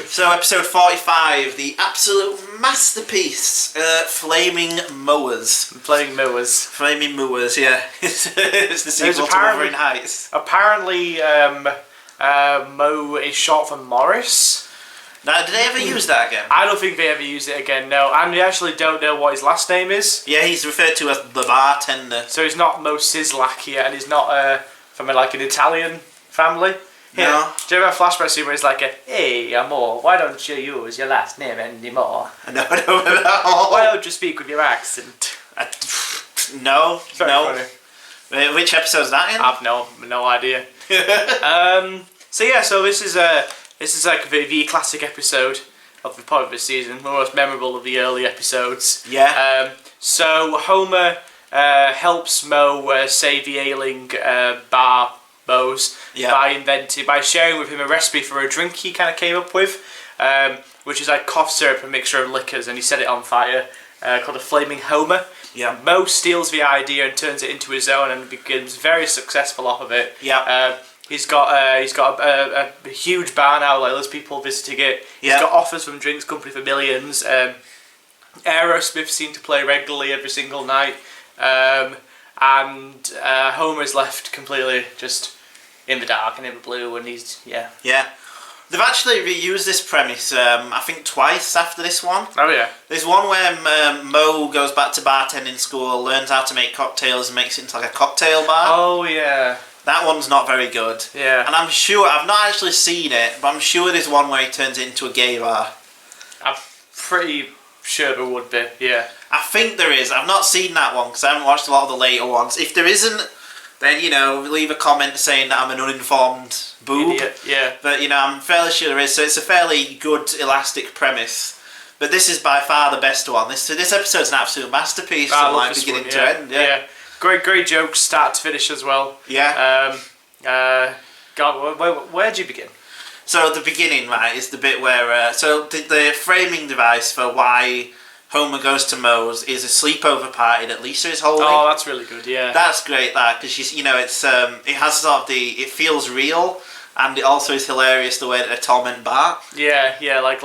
So episode 45, the absolute masterpiece, Flaming Moers. Flaming Moers. Flaming Moers, yeah. It's the sequel to Wuthering Heights. Apparently, Moe is short for Morris. Now, did they ever use that again? I don't think they ever use it again, no. And we actually don't know what his last name is. Yeah, he's referred to as the bartender. So he's not Moe Sislak here, and he's not from like an Italian family. No. Do you ever have a flashback scene where it's like, hey, amor, why don't you use your last name anymore? No. Why don't you speak with your accent? No. Funny. Which episode is that in? I've no idea. So this is like the classic episode of the part of the season, the most memorable of the early episodes. Yeah. So Homer helps Moe save the ailing bar Moe's by sharing with him a recipe for a drink he kind of came up with, which is like cough syrup, a mixture of liquors, and he set it on fire, called a Flaming Homer. Yeah. Moe steals the idea and turns it into his own and becomes very successful off of it. Yeah. He's got a huge bar now, like loads of people visiting it. He's got offers from drinks company for millions. Aerosmith seem to play regularly every single night. And Homer's left completely just in the dark and in the blue, and he's Yeah. They've actually reused this premise, I think twice after this one. Oh yeah. There's one where Moe goes back to bartending school, learns how to make cocktails and makes it into like a cocktail bar. Oh yeah. That one's not very good. Yeah. And I'm sure, I've not actually seen it, but I'm sure there's one where he turns it into a gay bar. I'm pretty sure there would be, yeah. I think there is. I've not seen that one because I haven't watched a lot of the later ones. If there isn't, then, leave a comment saying that I'm an uninformed boob. Idiot, yeah. But, I'm fairly sure there is. So it's a fairly good, elastic premise. But this is by far the best one. This episode's an absolute masterpiece from like beginning to end. Yeah. Great jokes, start to finish as well. Yeah. God, where'd you begin? So the beginning, right, is the bit where... the framing device for why Homer goes to Moe's is a sleepover party that Lisa is holding. Oh, that's really good, yeah. That's great, that, because she's, it's it has sort of it feels real, and it also is hilarious the way that they torment Bart. Yeah, like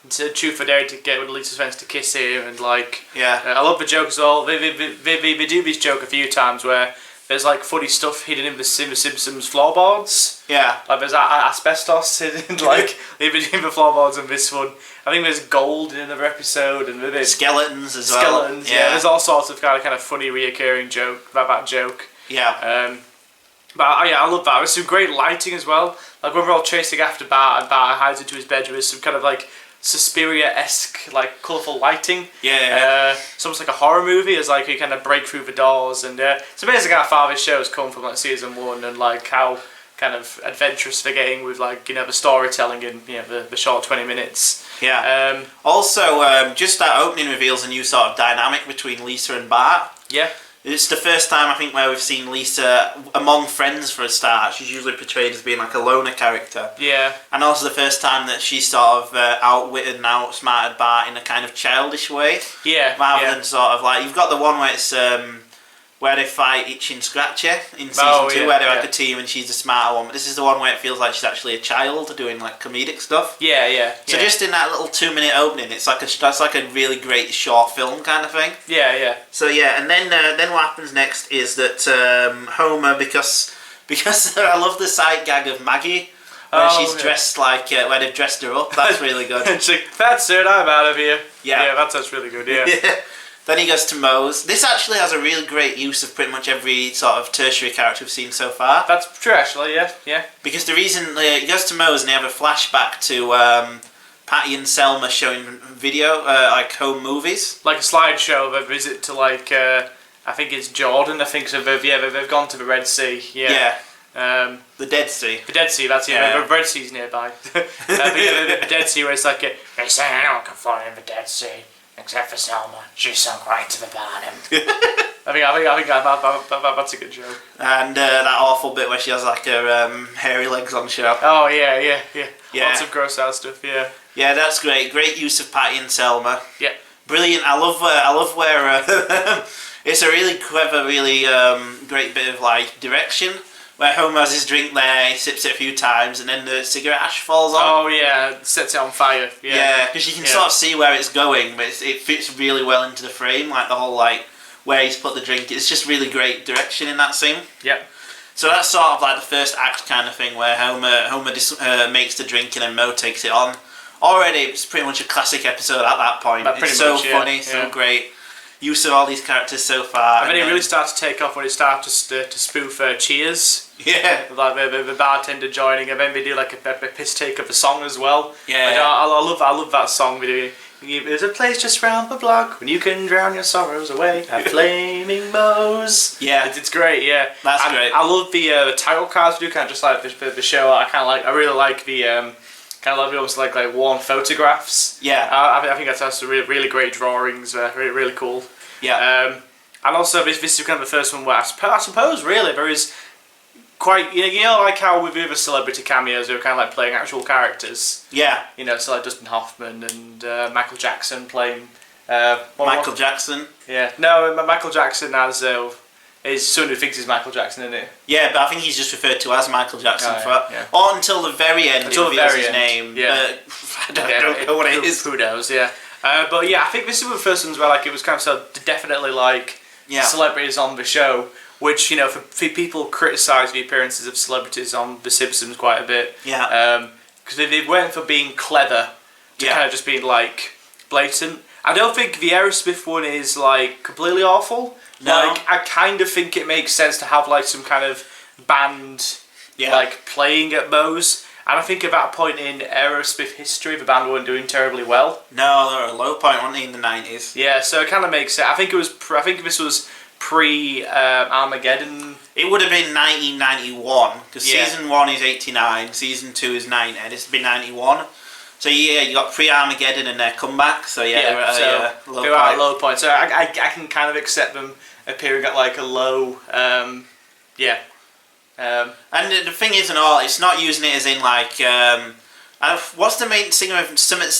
to truth or dare to get one of Lisa's friends to kiss him, and I love the joke as well. They do this joke a few times where there's like funny stuff hidden in the Simpsons floorboards. Yeah. Like there's asbestos hidden in the floorboards in this one. I think there's gold in another episode, and there's skeletons as well. Skeletons, yeah. There's all sorts of kind of funny reoccurring joke about that joke. Yeah. But I love that. There's some great lighting as well. Like when we're all chasing after Bart and Bart hides into his bedroom, there's some kind of like Suspiria-esque, like colourful lighting. Yeah. It's almost like a horror movie, as like you kind of break through the doors, and it's amazing how far this show's come from like season 1, and like how kind of adventurous they're getting with like the storytelling in the short 20 minutes. Yeah. Also, just that opening reveals a new sort of dynamic between Lisa and Bart. Yeah. It's the first time I think where we've seen Lisa among friends for a start. She's usually portrayed as being like a loner character. Yeah. And also the first time that she's sort of outwitted and outsmarted Bart in a kind of childish way. Yeah. Rather than sort of like, you've got the one where it's where they fight Itchy and Scratchy in season 2, where they're like a team and she's the smarter one. But this is the one where it feels like she's actually a child doing like comedic stuff. Yeah. So just in that little 2-minute opening, that's like a really great short film kind of thing. Yeah. So and then what happens next is that Homer, because I love the sight gag of Maggie, where she's dressed like where they've dressed her up. That's really good. She's like, "That's it, I'm out of here." Yeah, that sounds really good. Yeah. Then he goes to Moe's. This actually has a really great use of pretty much every sort of tertiary character we've seen so far. That's true, actually, yeah. Because the reason he goes to Moe's and they have a flashback to Patty and Selma showing video, like home movies. Like a slideshow of a visit to like, I think it's Jordan, I think so. They've gone to the Red Sea, yeah. The Dead Sea. The Dead Sea, that's it. Yeah. The Red Sea's nearby. The Dead Sea, where it's like, they say anyone can fall in the Dead Sea. Except for Selma, she sunk right to the bottom. I think that's a good joke. And that awful bit where she has like her hairy legs on show. Oh yeah. Lots of gross out stuff. Yeah. Yeah, that's great. Great use of Patty and Selma. Yeah. Brilliant. I love where it's a really clever, really great bit of like direction where Homer has his drink there, he sips it a few times, and then the cigarette ash falls on. Oh yeah, sets it on fire. Yeah, because you can sort of see where it's going, but it fits really well into the frame, like the whole like where he's put the drink. It's just really great direction in that scene. Yep. So that's sort of like the first act kind of thing where Homer makes the drink and then Moe takes it on. Already, it's pretty much a classic episode at that point. It's so funny, so great. Use of all these characters so far. And then it really starts to take off when it starts to spoof Cheers. Yeah. Like the bartender joining, and then they do like a piss take of the song as well. Yeah. Like, I love that song. There's a place just round the block when you can drown your sorrows away at Flaming Moe's. Yeah. It's great, yeah. That's great. I love the title cards we do, kind of just like the show. I really like the... kind of almost like worn photographs. Yeah. I think that's really great drawings. Really cool. Yeah. And also this is kind of the first one where I suppose really there is quite you know like how with other celebrity cameos they were kind of like playing actual characters. Yeah. You know, so like Dustin Hoffman and Michael Jackson playing. Michael Jackson. Yeah. No, Michael Jackson as. Is someone who thinks he's Michael Jackson, isn't it? Yeah, but I think he's just referred to as Michael Jackson or until the very end. Until the very end. Name. Yeah. I don't know what it is. Who knows? Yeah. But yeah, I think this is one of the first ones where like it was kind of so definitely like celebrities on the show, which for people criticise the appearances of celebrities on The Simpsons quite a bit. Yeah. Because they went for being clever to kind of just being like blatant. I don't think the Aerosmith one is like completely awful. No. Like I kind of think it makes sense to have like some kind of band like playing at Moe's. And I think at that point in Aerosmith history, the band weren't doing terribly well. No, they were at a low point, weren't they, in the 90s? Yeah, so it kind of makes sense. I think this was pre Armageddon. It would have been 1991 because season 1 is 89, season 2 is 90, and it's been 91. So yeah, you got pre-Armageddon and their comeback. So yeah, they're at a low point. So I can kind of accept them appearing at like a low. And the thing is, it's not using it as in like. What's the main singer of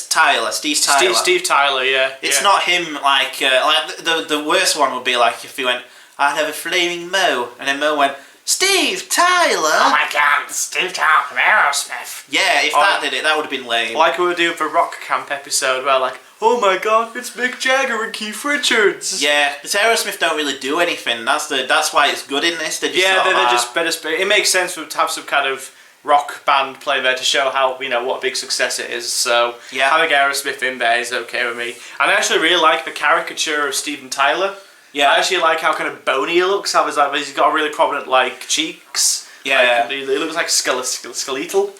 Tyler? Steve Tyler. Steve Tyler, yeah. It's not him like the worst one would be like if he went, I'd have a Flaming Moe, and then Moe went, Steve Tyler! Oh my god, Steve Tyler from Aerosmith. Yeah, if that did it, that would have been lame. Like we were doing for Rock Camp episode where like, oh my god, it's Mick Jagger and Keith Richards. Yeah, but Aerosmith don't really do anything. That's why it's good in this. They're just it makes sense for them to have some kind of rock band playing there to show how what a big success it is. So having Aerosmith in there is okay with me. And I actually really like the caricature of Steven Tyler. Yeah, I actually like how kind of bony he looks. How he's got really prominent like cheeks. Yeah, he looks like skeletal.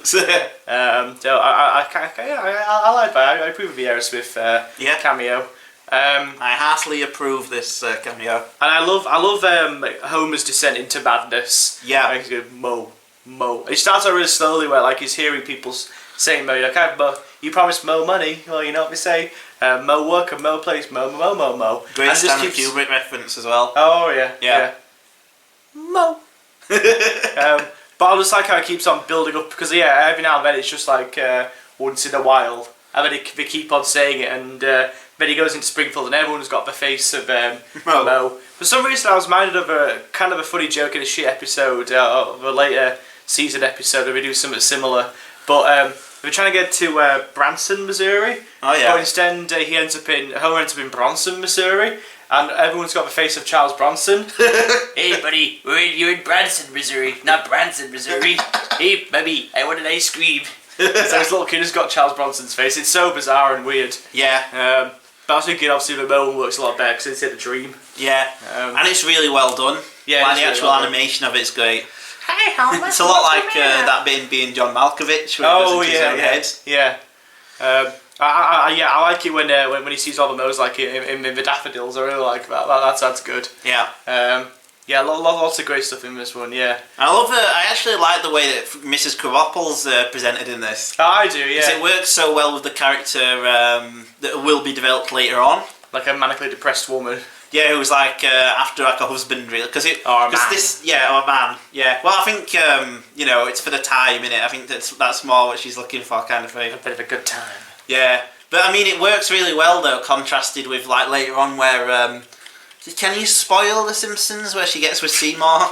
So I like that. I approve of the Aerosmith cameo. I heartily approve this cameo. And I love Homer's descent into madness. Yeah, he's going Moe. It starts out really slowly, where like he's hearing people saying Moe. Like, okay, you promised Moe money. Well, you know what they say. Moe work and Moe place. Moe. Great Stanley Kubrick reference as well. Oh yeah. Moe. But I just like how it keeps on building up because every now and then it's just like once in a while, and then they keep on saying it, and then he goes into Springfield and everyone's got the face of Moe. For some reason, I was minded of a kind of a funny joke in a shit episode of a later season episode where we do something similar, but. We're trying to get to Branson, Missouri. Oh yeah. But instead, Homer ends up in Bronson, Missouri, and everyone's got the face of Charles Bronson. Hey, buddy, you're in Branson, Missouri, not Branson, Missouri. Hey, baby, I want an ice cream. So this little kid has got Charles Bronson's face. It's so bizarre and weird. Yeah. But I was thinking, obviously, the Moe works a lot better because it's in a dream. Yeah. And it's really well done. Yeah. Like the actual animation of it's great. Hey, Homer. It's a lot like that bit being John Malkovich. When he goes into his own head. Yeah. I like it when he sees all the Moes like in the daffodils. I really like that. That's good. Yeah. Lots of great stuff in this one. Yeah. I actually like the way that Mrs. Krabappel's presented in this. I do. Yeah. Because it works so well with the character that will be developed later on. Like a manically depressed woman. Yeah, who was like after like a husband, really, or a man. Yeah. Well, I think it's for the time, innit? I think that's more what she's looking for, kind of thing. A bit of a good time. Yeah, but I mean, it works really well though, contrasted with like later on where can you spoil The Simpsons where she gets with Seymour?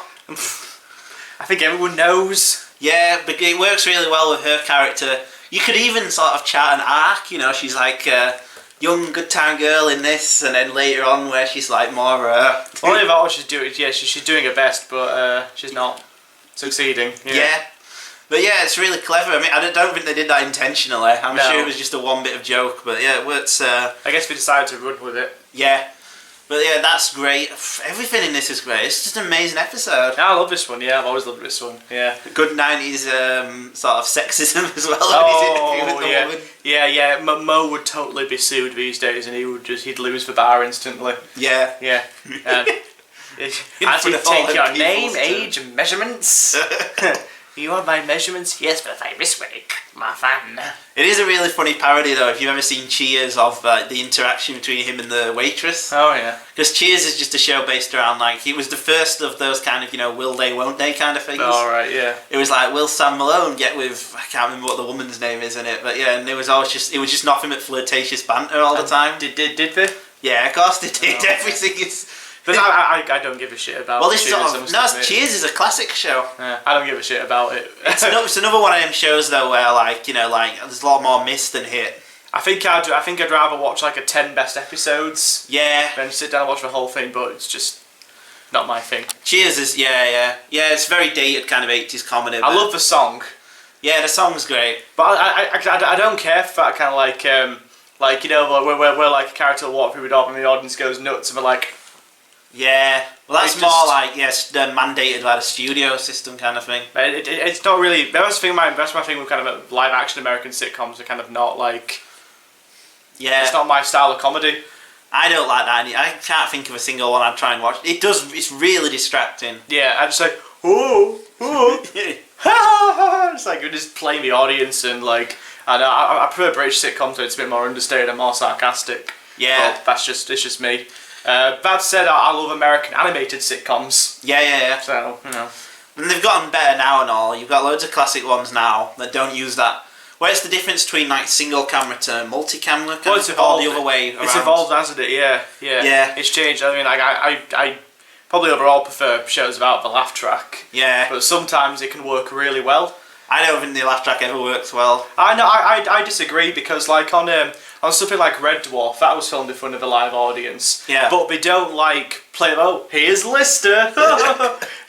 I think everyone knows. Yeah, but it works really well with her character. You could even sort of chart an arc, you know, she's like a young good time girl in this, and then later on where she's like more... Only about what she's doing, yeah, she's doing her best, but she's not succeeding. Yeah. But yeah, it's really clever. I mean, I don't think they did that intentionally. I'm sure it was just a one bit of joke, but yeah, it works. I guess we decided to run with it. Yeah. But yeah, that's great. Everything in this is great. It's just an amazing episode. Yeah, I love this one. Yeah, I've always loved this one. Yeah. Good 90s sort of sexism as well. Yeah. Moe would totally be sued these days, and he'd lose the bar instantly. Yeah. Yeah. As you take your name, age, and measurements. You want my measurements? Yes, but I misread my fan. It is a really funny parody though, if you've ever seen Cheers, of the interaction between him and the waitress. Oh yeah. Because Cheers is just a show based around, like, it was the first of those kind of, you know, will they, won't they kind of things. Oh right, yeah. It was like, will Sam Malone get with, I can't remember what the woman's name is in it, but yeah, and it was just nothing but flirtatious banter all the time. Did they? Yeah, of course they did. Oh, everything is... But I don't give a shit about Cheers. Cheers is a classic show. Yeah, I don't give a shit about it. It's another one of them shows though where, like, you know, like, there's a lot more miss than hit. I think I'd rather watch like a 10 best episodes. Yeah. Than sit down and watch the whole thing, but it's just not my thing. Cheers is yeah. It's very dated kind of 80s comedy. I love the song. Yeah, the song's great. But I don't care for that kind of like you know where like a character will walk through the door and the audience goes nuts and we're like. Yeah, well that's more like, yes, the mandated by the studio system kind of thing. It's not really, that's my thing with kind of live action American sitcoms, are kind of not like, it's not my style of comedy. I don't like that, I can't think of a single one I'd try and watch. It's really distracting. Yeah, I'm just like, ooh, it's like you're just playing the audience and like, I prefer British sitcoms so it's a bit more understated and more sarcastic. Yeah. But it's just me. That said, I love American animated sitcoms. Yeah. So, you know. And they've gotten better now and all. You've got loads of classic ones now that don't use that. Where's the difference between like single camera to multi-camera? Well, it's evolved. Or the other way around? It's evolved, hasn't it? Yeah. It's changed. I mean, like, I probably overall prefer shows without the laugh track. Yeah. But sometimes it can work really well. I don't think the laugh track ever works well. I disagree because like on something like Red Dwarf, that was filmed in front of a live audience. Yeah. But they don't like play, oh, here's Lister.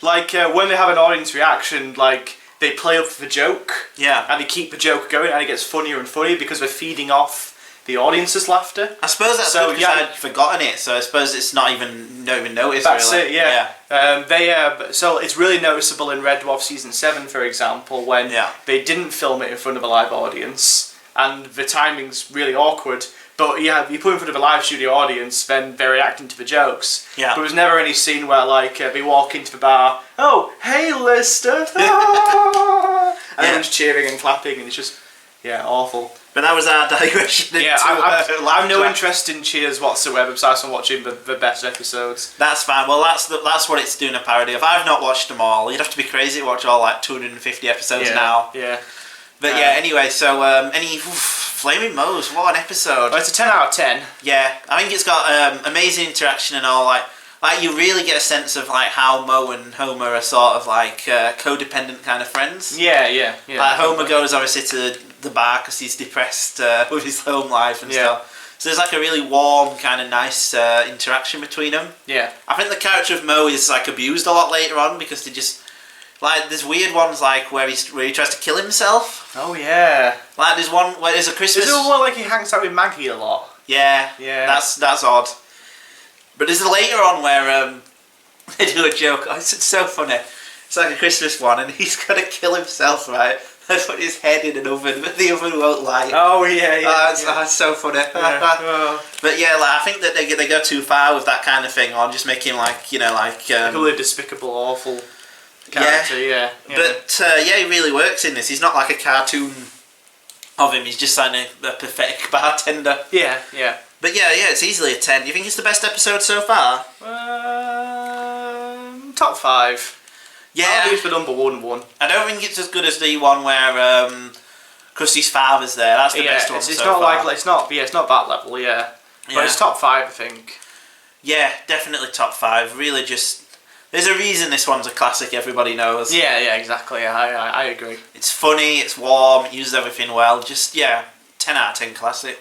Like when they have an audience reaction, like they play up the joke. Yeah. And they keep the joke going and it gets funnier and funnier because they're feeding off the audience's laughter. I suppose that's so, because I'd forgotten it, so I suppose it's not even noticed. That's really. It, yeah. So it's really noticeable in Red Dwarf season 7, for example, when they didn't film it in front of a live audience, and the timing's really awkward. But yeah, you put it in front of a live studio audience, then they're reacting to the jokes. Yeah. But there was never any scene where like they walk into the bar, oh, hey Lister, and everyone's cheering and clapping, and it's just awful. But that was our digression. Yeah, I've no interest in Cheers whatsoever, besides from watching the best episodes. That's fine. Well, that's what it's doing a parody of. I've not watched them all. You'd have to be crazy to watch all like 250 episodes now. Yeah. But anyway, so Flaming Moe's, what an episode. Well, it's a 10 out of 10. Yeah, I think it's got amazing interaction and all. Like you really get a sense of like how Moe and Homer are sort of like codependent kind of friends. Yeah. Like Homer goes obviously to the bar because he's depressed with his home life and stuff. So there's like a really warm kind of nice interaction between them. Yeah. I think the character of Moe is like abused a lot later on because they just like there's weird ones like where he tries to kill himself. Oh yeah. Like there's one where there's a Christmas. There's one like he hangs out with Maggie a lot. Yeah. That's odd. But there's a later on where they do a joke. Oh, it's so funny. It's like a Christmas one, and he's gonna kill himself, right? They put his head in an oven, but the oven won't light. Oh yeah. That's so funny. But yeah, like I think that they go too far with that kind of thing, or just make him like like a really despicable, awful character. Yeah. But he really works in this. He's not like a cartoon of him. He's just like a pathetic bartender. Yeah. But yeah, it's easily a 10. Do you think it's the best episode so far? Top 5. Yeah. I'll use the number 1. I don't think it's as good as the one where Krusty's father's there. That's the best one it's so not far. Like it's not that level. Yeah. But it's top 5, I think. Yeah, definitely top 5. Really, just There's a reason this one's a classic. Everybody knows. Yeah, exactly. I agree. It's funny. It's warm. It uses everything well. Just 10 out of 10 classic.